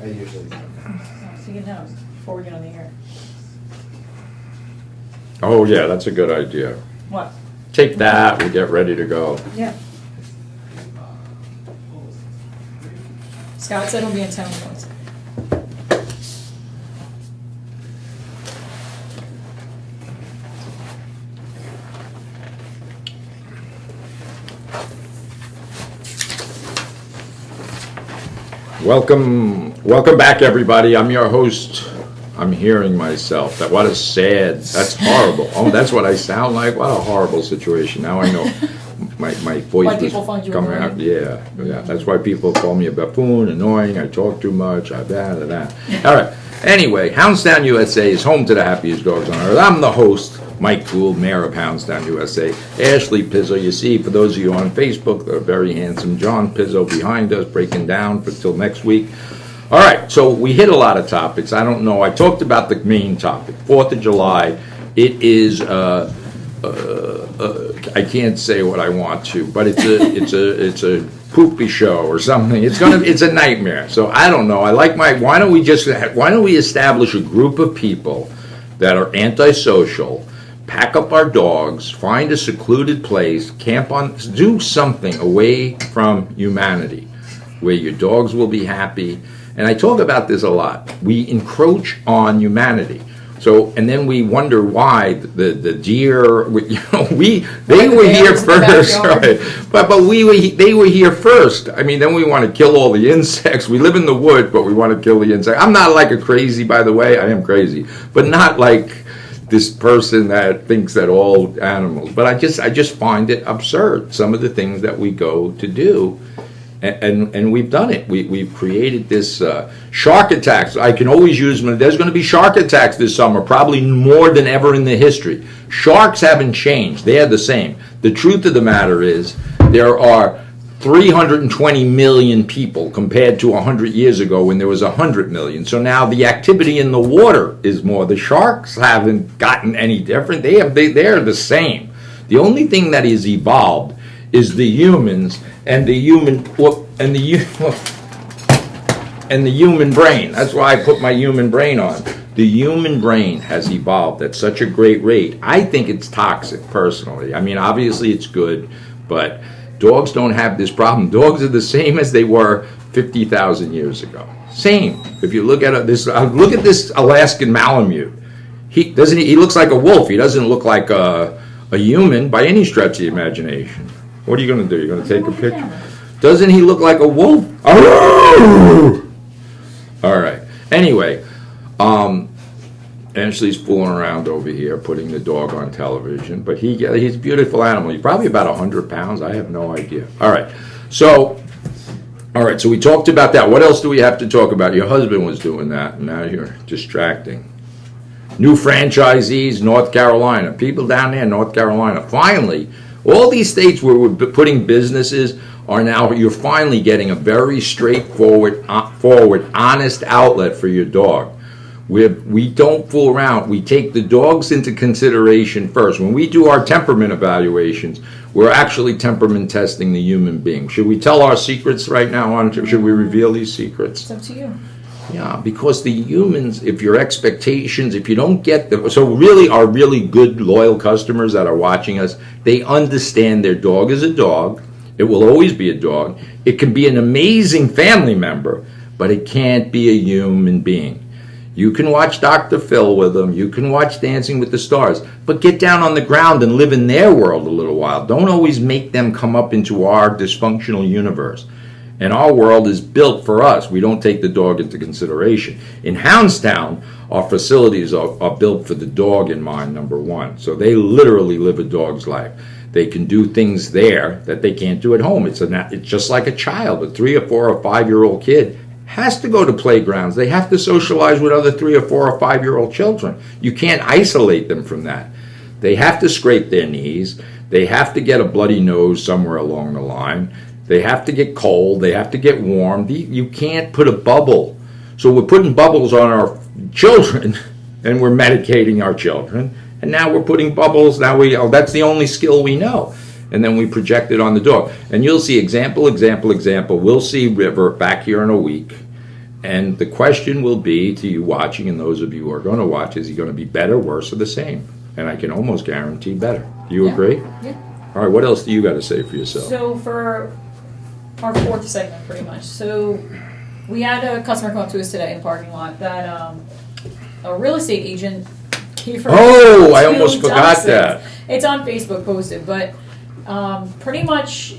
I usually do. So you know, before we get on the air. Oh yeah, that's a good idea. What? Take that. We'll get ready to go. Yeah. Scott said he'll be in town once. Welcome back, everybody. I'm your host. I'm hearing myself. What a sad. That's horrible. Oh, that's what I sound like. What a horrible situation. Now I know my voice Why was people find you coming out. annoying. Yeah. That's why people call me a buffoon, annoying. I talk too much. I that. All right. Anyway, Hounds Town USA is home to the happiest dogs on earth. I'm the host, Mike Gould, mayor of Hounds Town USA. Ashley Pizzo, you see, for those of you on Facebook, the very handsome John Pizzo behind us, breaking down for till next week. All right, so we hit a lot of topics. I don't know. I talked about the main topic, 4th of July. It is, I can't say what I want to, but it's a poopy show or something. It's a nightmare. So I don't know. Why don't we establish a group of people that are antisocial, pack up our dogs, find a secluded place, do something away from humanity where your dogs will be happy. And I talk about this a lot. We encroach on humanity. So, and then we wonder why the deer, they were here first, right? But they were here first. I mean, then we want to kill all the insects. We live in the woods, but we want to kill the insects. I'm not like a crazy, by the way. I am crazy, but not like this person that thinks that all animals. But I just find it absurd. Some of the things that we go to do. And we've done it. We've created this shark attacks. I can always use them. There's going to be shark attacks this summer, probably more than ever in the history. Sharks haven't changed. They are the same. The truth of the matter is there are 320 million people compared to 100 years ago when there was 100 million. So now the activity in the water is more. The sharks haven't gotten any different. They're the same. The only thing that is evolved is the humans and the human brain. That's why I put my human brain on. The human brain has evolved at such a great rate. I think it's toxic, personally. I mean, obviously it's good, but dogs don't have this problem. Dogs are the same as they were 50,000 years ago. Same. If you look at this Alaskan Malamute. He looks like a wolf. He doesn't look like a human by any stretch of the imagination. What are you going to do? You're going to take a picture? Doesn't he look like a wolf? All right. Anyway, Ashley's fooling around over here, putting the dog on television. But he's a beautiful animal. He's probably about 100 pounds. I have no idea. All right. So we talked about that. What else do we have to talk about? Your husband was doing that, and now you're distracting. New franchisees, North Carolina. People down there in North Carolina. Finally, all these states where we're putting businesses are now, you're finally getting a very straightforward, honest outlet for your dog. We don't fool around. We take the dogs into consideration first. When we do our temperament evaluations, we're actually temperament testing the human being. Should we tell our secrets right now? Should we reveal these secrets? It's up to you. Yeah, because the humans, if your expectations, if you don't get them, so really our really good, loyal customers that are watching us, they understand their dog is a dog. It will always be a dog. It can be an amazing family member, but it can't be a human being. You can watch Dr. Phil with them. You can watch Dancing with the Stars, but get down on the ground and live in their world a little while. Don't always make them come up into our dysfunctional universe. And our world is built for us. We don't take the dog into consideration. In Hounds Town, our facilities are built for the dog in mind, number one. So they literally live a dog's life. They can do things there that they can't do at home. It's just like a child. A 3 or 4 or 5-year-old kid has to go to playgrounds. They have to socialize with other 3 or 4 or 5-year-old children. You can't isolate them from that. They have to scrape their knees. They have to get a bloody nose somewhere along the line. They have to get cold. They have to get warm. You can't put a bubble. So we're putting bubbles on our children, and we're medicating our children, and now we're putting bubbles. Now that's the only skill we know. And then we project it on the dog. And you'll see example. We'll see River back here in a week. And the question will be to you watching, and those of you who are going to watch, is he going to be better, worse, or the same? And I can almost guarantee better. Do you agree? Yeah. All right, what else do you got to say for yourself? So for our fourth segment, pretty much. So we had a customer come up to us today in the parking lot that a real estate agent gave her. Oh, I two almost forgot dachshunds. that. It's on Facebook posted, but pretty much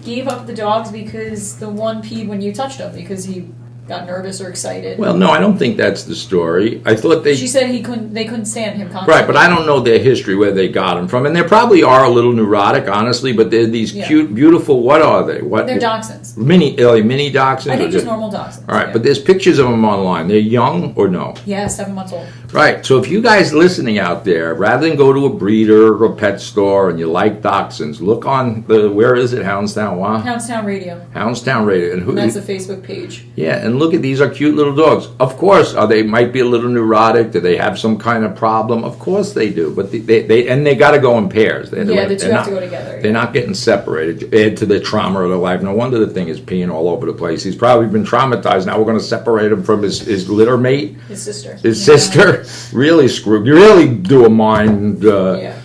gave up the dogs because the one peed when you touched him because he got nervous or excited. Well, no, I don't think that's the story. I thought She said they couldn't stand him constantly. Right, but I don't know their history, where they got them from. And they probably are a little neurotic, honestly, but they're these cute, beautiful, what are they? They're dachshunds. Mini dachshunds? I think just normal dachshunds. All right, but there's pictures of them online. They're young or no? Yeah, 7 months old. Right, so if you guys listening out there, rather than go to a breeder or a pet store and you like dachshunds, look on where is it, Hounds Town? Wow. Hounds Town Radio. Hounds Town Radio. And that's a Facebook page. Yeah, and look at these are cute little dogs. Of course, they might be a little neurotic. Do they have some kind of problem? Of course they do. But they got to go in pairs. The two have to go together. They're not getting separated. Add to the trauma of their life. No wonder the thing is peeing all over the place. He's probably been traumatized. Now we're going to separate him from his litter mate. His sister. His sister. Really screwed. You really do a mind. Yeah.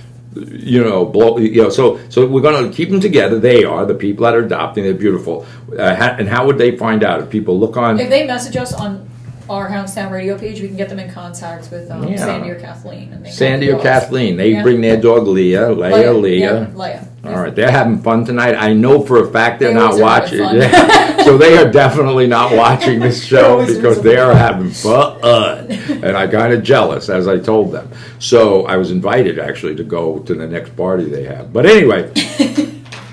So we're going to keep them together. They are the people that are adopting. They're beautiful. And how would they find out if people look on? If they message us on our Hounds Town Radio page, we can get them in contact with Sandy or Kathleen. And Sandy or Kathleen. They bring their dog Leah. Leah. All right, they're having fun tonight. I know for a fact they're not always are watching. having Yeah. So they are definitely not watching this show because they are having fun. And I'm kind of jealous, as I told them. So I was invited, actually, to go to the next party they have. But anyway,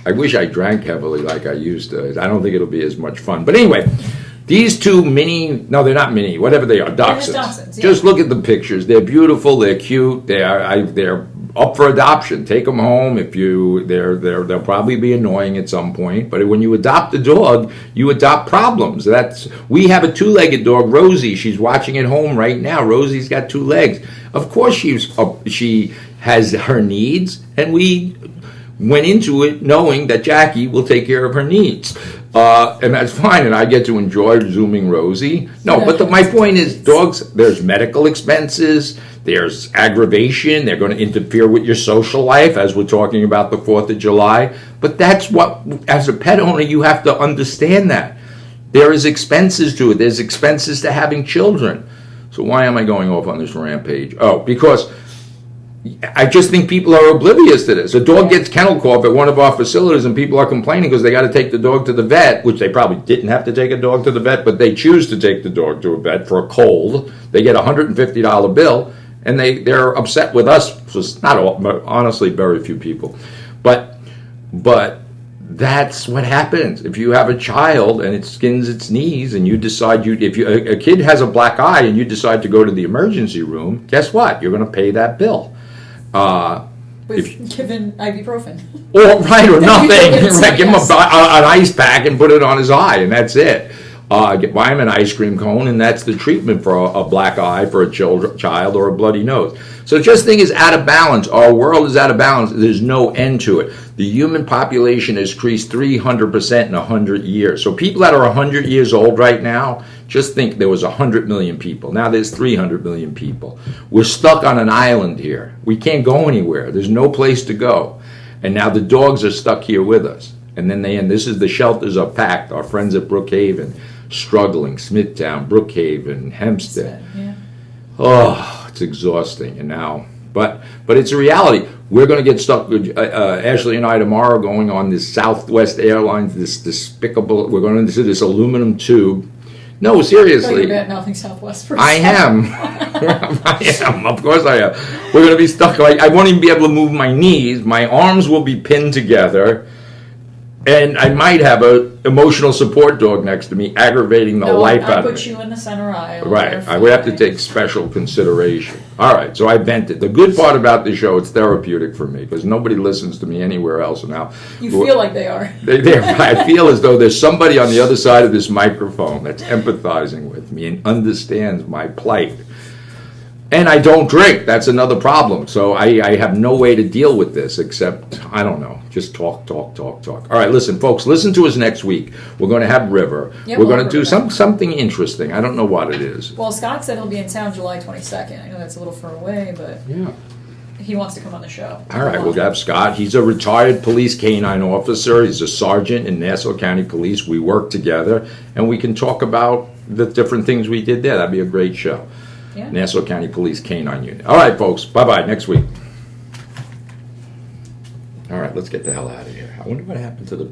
I wish I drank heavily like I used to. I don't think it'll be as much fun. But anyway, these two they're not mini, whatever they are, dachshunds. Just look at the pictures. They're beautiful. They're cute. They're up for adoption. Take them home. They'll probably be annoying at some point. But when you adopt a dog, you adopt problems. We have a two-legged dog, Rosie. She's watching at home right now. Rosie's got 2 legs. Of course, she has her needs, and we went into it knowing that Jackie will take care of her needs. And that's fine, and I get to enjoy zooming Rosie. No, but my point is, dogs, there's medical expenses, there's aggravation, they're going to interfere with your social life, as we're talking about the 4th of July. But that's what, as a pet owner, you have to understand that. There is expenses to it. There's expenses to having children. So why am I going off on this rampage? Oh, because I just think people are oblivious to this. A dog gets kennel cough at one of our facilities and people are complaining because they got to take the dog to the vet, which they probably didn't have to take a dog to the vet, but they choose to take the dog to a vet for a cold. They get a $150 bill and they're upset with us. It's not all, but honestly, very few people. But that's what happens. If you have a child and it skins its knees and you decide a kid has a black eye and you decide to go to the emergency room, guess what? You're going to pay that bill. Given ibuprofen. Or nothing. Right, give him an ice pack and put it on his eye, and that's it. Buy him an ice cream cone, and that's the treatment for a black eye for a child or a bloody nose. So just think is out of balance. Our world is out of balance. There's no end to it. The human population has increased 300% in 100 years. So people that are 100 years old right now, just think there was 100 million people. Now there's 300 million people. We're stuck on an island here. We can't go anywhere. There's no place to go. And now the dogs are stuck here with us. And then this is the shelters are packed. Our friends at Brookhaven, struggling. Smithtown, Brookhaven, Hempstead. Yeah. Oh, it's exhausting. And now, but it's a reality. We're going to get stuck with Ashley and I tomorrow going on this Southwest Airlines, this despicable, we're going into this aluminum tube. No, seriously. You're nothing Southwest for I am. I am. Of course I am. We're going to be stuck. I won't even be able to move my knees. My arms will be pinned together. And I might have emotional support dog next to me, aggravating the No, life I out of put me. you in the center aisle. Right, You're I would have to fine. take special consideration. All right, so I vented. The good part about this show, it's therapeutic for me because nobody listens to me anywhere else now. You feel like they are. I feel as though there's somebody on the other side of this microphone that's empathizing with me and understands my plight. And I don't drink. That's another problem. So I have no way to deal with this except, I don't know, just talk. All right, listen, folks, listen to us next week. We're going to have River. Yeah, We're we'll going to have do River. something interesting. I don't know what it is. Well, Scott said he'll be in town July 22nd. I know that's a little far away, but Yeah. he wants to come on the show. All right, we'll have Scott. He's a retired police canine officer. He's a sergeant in Nassau County Police. We work together, and we can talk about the different things we did there. That'd be a great show. Yeah. Nassau County Police Canine Unit. All right, folks. Bye-bye. Next week. All right, let's get the hell out of here. I wonder what happened to the